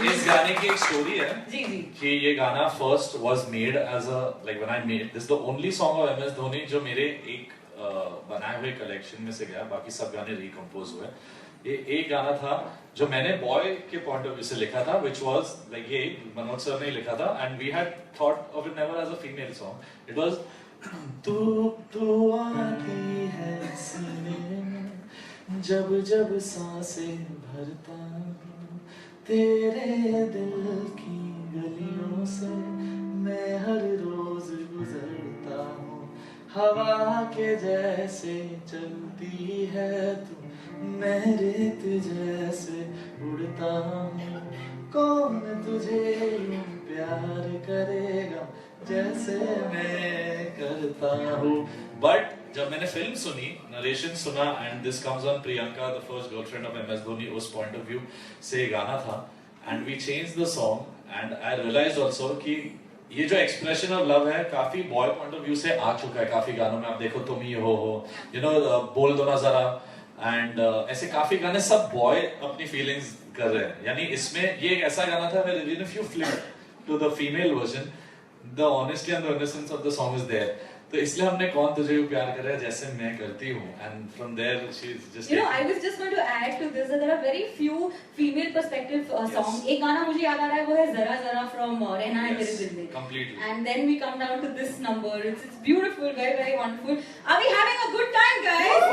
इस गाने की एक स्टोरी है जी जी. कि ये गाना first was made as a like when I made this is the only song of MS Dhoni जो मेरे एक बनाए हुए कलेक्शन में से गया. बाकी सब गाने रिकम्पोज हुए. ये एक गाना था जो मैंने बॉय के पॉइंट ऑफ व्यू से लिखा था, which was like ये मनोज सर ने लिखा था, and we had thought of it never as a female song. It was तू आती जब जब सांसें भरता हूँ तेरे दिल की गलियों से मैं हर रोज गुजरता हूँ हवा के जैसे चलती है तू मैं रेत जैसे उड़ता हूँ कौन तुझे यूं प्यार करेगा जैसे मैं करता हूँ. बट जब मैंने फिल्म सुनी, नरेशन सुना, and this comes on Priyanka, the first girlfriend of MS Dhoni, उस पॉइंट ऑफ व्यू से गाना था, and we change the song, and I realise also कि ये जो एक्सप्रेशन ऑफ लव है काफी बॉय पॉइंट ऑफ व्यू से आ चुका है काफी गानों में. आप देखो तुम ही हो, यू नो, बोल दो ना जरा, एंड ऐसे काफी गाने सब बॉय अपनी फीलिंग्स कर रहे हैं. यानी इसमें ये एक ऐसा गाना था where even if you flip to the female version, the honesty and the innocence of the song is there. तो इसलिए हमने कौन तुझे यूं प्यार करे जैसे मैं करती हूँ, and from there she is just. You know, I was just going to add to this that there are very few female perspective songs. एक गाना मुझे याद आ रहा है वो है जरा जरा from रहना है तेरे दिल में. Completely. And then we come down to this number. It's beautiful, very very wonderful. Are we having a good time, guys?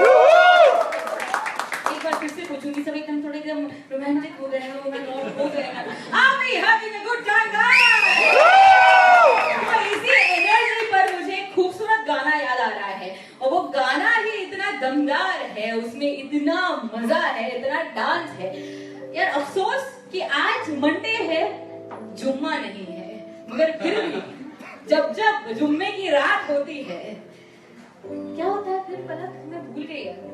एक बार फिर से पूछूंगी, सब एकदम थोड़े एकदम रोमांटिक हो गए हैं, oh my God, हो गए हैं. Are we having a good time, guys? तो इसी एनर्जी पर मुझे एक खूबसूरत गाना याद आ रहा है, और वो गाना ही इतना दमदार है, उसमें इतना मजा है, इतना डांस है. यार अफसोस कि आज मंडे है, जुम्मा नहीं है, मगर फिर भी जब जब जुम्मे की रात होती है क्या होता है फिर पलक, मैं भूल गई यार.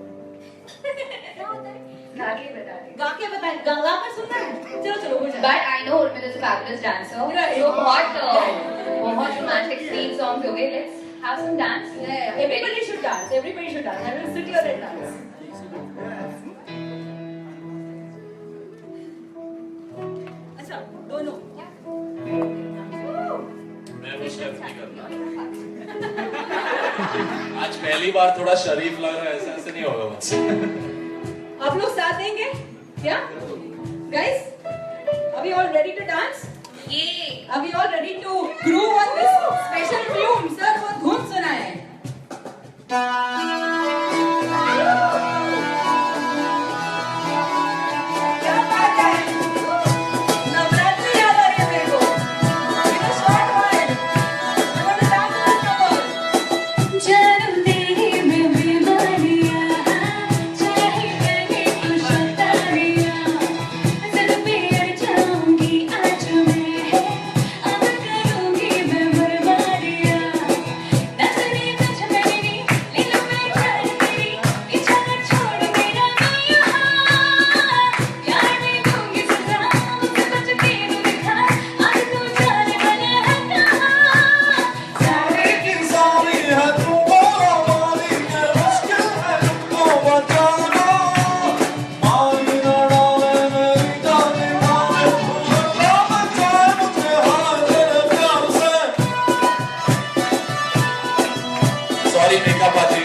क्या होता है? गा के बता दे. गा के बताएं, गा कर सुनना है. चलो चलो हो जाए. But I know Urmila is a fabulous dancer. Right. So बहुत romantic sweet songs हो गए. Let's have some dance. Yeah, everybody should dance. Everybody should dance. I will sit here and dance. अच्छा, दोनों. मैं वो स्टेप नहीं करता. आज पहली बार थोड़ा शरीफ लग रहा है, ऐसा नहीं होगा मुझसे. आप लोग साथ देंगे क्या? Guys, are we all ready to dance? Yeah. Are we all ready to groove on this special tune? Sir, वो धुन सुनाएं. क्या बात है? नवरात्रि याद आ रही है मेरे को. You know, start one. I want to dance with you. जानू तेरी मैं बीमारियां चाहे कहे तू शतारियां सद पे अड़ जाऊंगी आज मैं अब करूंगी मैं बर्बादियां नजरें तुझ मेरी ले लो मैं जान तेरी इच्छा छोड़ मेरा मैं यहाँ प्यार में दूंगी सजा मुझसे बच के तू दिखा आज तू जाने वाला है कहाँ सारी की सारी है तू बोलो वाली है मुश्किल है तुमको बताना मारी ना डाले मेरी जाने वाले अल्लाह बचाए मुझे हार तेरे प्यार से. Sorry मेकअप आती.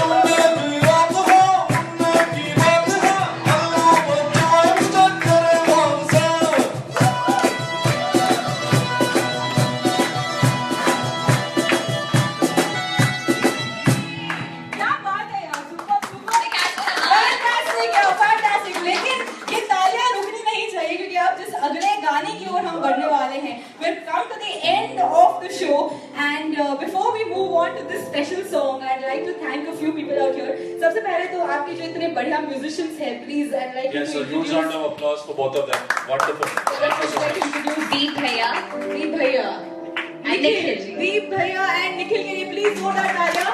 उनने की रात हो उनने की बात है अल्लाह बचाए मुझे तेरे हार से. क्या बात है यार, सुपर सुपर फैंटास्टिक है, फैंटास्टिक. लेकिन ये तालियां रुकनी नहीं चाहिए क्योंकि अब जिस अगले गाने की ओर हम बढ़ने वाले हैं, we've come to the end of the show, and before we move on to this special song, I'd like to thank a few people out here. सबसे पहले तो आपके जो इतने बढ़िया musicians हैं, please I'd like you Yes, to a huge round of applause for both of them. Wonderful. Thank you so much. introduce Deep भैया दीप भैया and Nikhil जी. दीप भैया एंड निखिल के लिए प्लीज जोरदार तालियां.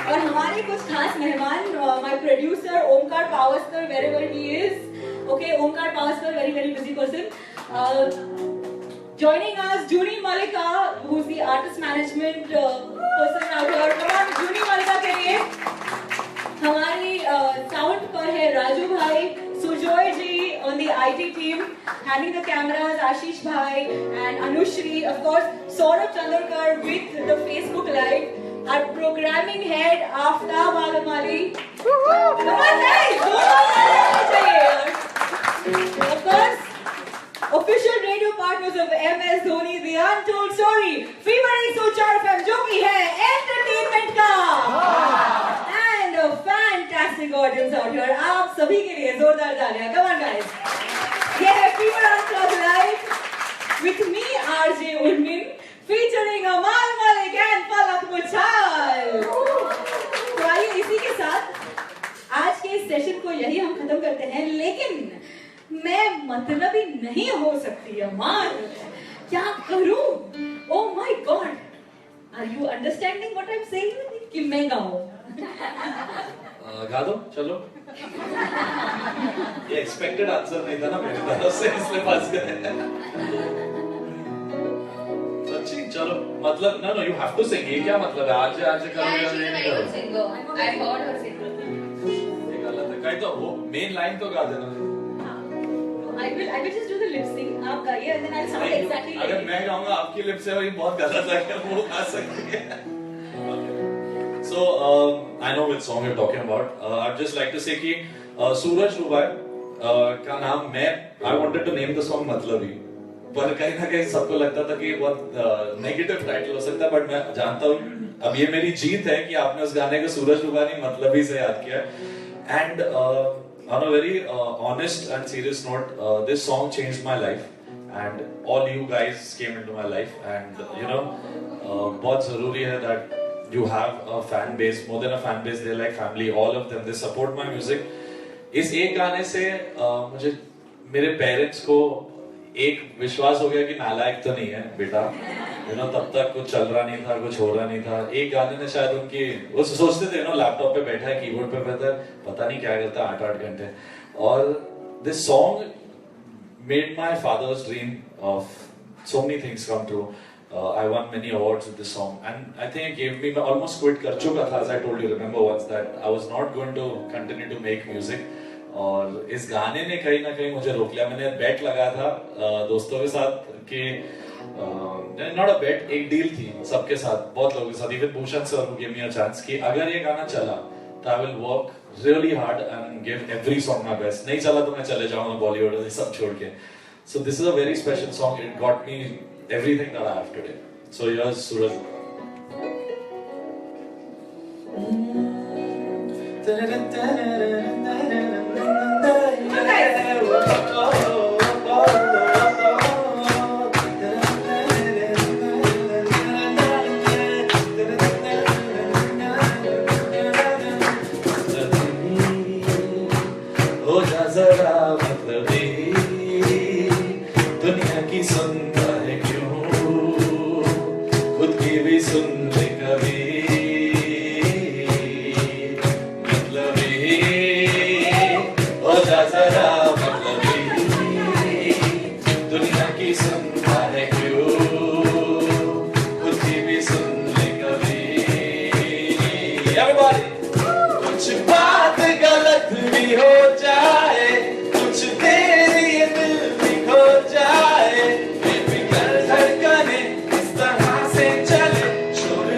और हमारे कुछ खास मेहमान, my producer Omkar Pawaskar, wherever he is. Okay, Omkar Pawaskar, very very busy person. Joining us, Juni Malika, who's the artist management person out here. Come on, Juni Malika के लिए. हमारी साउंड पर है राजू भाई, सुजॉय जी on the IT team, handling the cameras, Ashish bhai and Anushri, of course, Saurabh Chandrakar with the Facebook Live, our programming head Aftab Alamali. Come on guys, of course, official radio partners of MS Dhoni, The Untold Story, Fever 104 FM, जो कि है entertainment का is out here. आप सभी के लिए जोरदार तालियां. Come on guys. ये है Fever on Club Live with me RJ Urmin featuring Amal Malik and Palak Muchal. तो आइए इसी के साथ आज के इस सेशन को यही हम खत्म करते हैं. लेकिन मैं मतलबी नहीं हो सकती अमान. क्या करूं? Oh my God. Are you understanding what I'm saying? कि मैं गाऊं. गा दो चलो. ये एक्सपेक्टेड आंसर नहीं था ना मेरी तरफ से, इसलिए पास गए. सच्ची चलो. मतलब ना यू हैव टू सिंग. ये क्या मतलब है? आज करो या नहीं करो. I heard her sing. ये गलत है. कहीं तो वो मेन लाइन तो गा देना. I will just do the lip sync. आप गाइए and then I'll sound exactly like अगर it. मैं गाऊंगा आपकी लिप से, वही बहुत गलत लगेगा. वो गा सकती है. So I know which song you're talking about. I'd just like to say कि सूरज रुबाई का नाम I wanted to name the song मतलबी, पर कहीं ना कहीं सबको लगता था कि ये बहुत नेगेटिव टाइटल हो सकता है. बट मैं जानता हूँ अब ये मेरी जीत है कि आपने उस गाने को सूरज रुबाई मतलबी से याद किया. And on a very honest and serious note, this song changed my life and all you guys came into my life. And you know, बहुत जरूरी है that you have a fan base, more than a fan base, they're like family. All of them, they support my music. इस एक गाने से मुझे मेरे पेरेंट्स को एक विश्वास हो गया कि नालायक तो नहीं है बेटा. You know, तब तक कुछ चल रहा नहीं था, कुछ हो रहा नहीं था. एक गाने ने शायद उनकी, वो सोचते थे ना लैपटॉप पे बैठा है, कीबोर्ड पे बैठा है, पता नहीं क्या करता 8-8 घंटे. और this song made my father's dream of so many things come true. I won many awards with this song, and I think it gave me, मैं almost quit कर चुका था, as I told you, remember once, that I was not going to continue to make music. और इस गाने ने कहीं ना कहीं मुझे रोक लिया. मैंने बेट लगाया था दोस्तों के साथ कि नॉट अ बेट, एक डील थी सबके साथ, बहुत लोगों के साथ, even Bhushan sir who gave me a chance कि अगर ये गाना चला तो I will work really hard and give every song my best. नहीं चला तो मैं चले जाऊंगा बॉलीवुड और सब छोड़ के. So this is a very special song. It got me everything that I have today. So here's Suraj. हो जा जरा मतलबी, दुनिया की सुनता है क्यों, खुद की भी सुन ले कभी. मतलबी हो जा जरा मतलबी, दुनिया की सुनता है क्यों, खुद की भी सुन ले कभी. Everybody! कुछ बात गलत भी हो जाए, कुछ देर ये दिल भी खो जाए, बेफिक्र धड़कने इस तरह से चले, शोर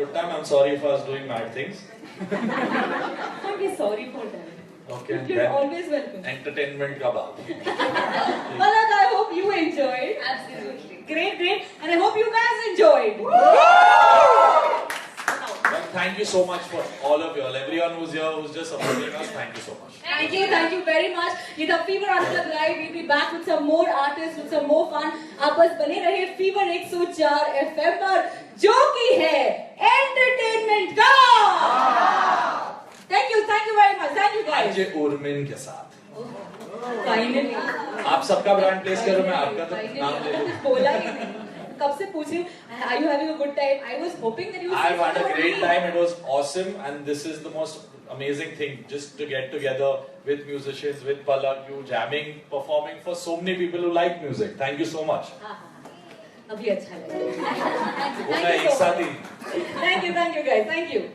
good time. I'm sorry if I was doing mad things. Don't be sorry for that. Okay. You're Then always welcome. entertainment ka baap. Palak, I hope you enjoyed. Absolutely. Great, great. And I hope you guys enjoyed. Well, thank you so much for all of you all. Everyone who's here, who's just supporting us, thank you so much. Thank you very much. ये था Fever Unplugged Live. We'll be back with some more artists, with some more fun. आप बस बने रहे Fever 104 FM पर, जो कि है entertainment का. Thank you very much. Thank you guys. आज उर्मिन के साथ. Finally. आप सबका ब्रांड प्लेस करो, मैं आपका तो नाम ले लूं. बोला ही नहीं. कब से पूछ रही हूँ, are you having a good time? I was hoping that you would say I've had a something great about me. time. It was awesome, and this is the most amazing thing. Just to get together with musicians, with Palak, you jamming, performing for so many people who like music. Thank you so much. अभी अच्छा लगा. वो मैं एक साथ ही. Thank you guys. Thank you.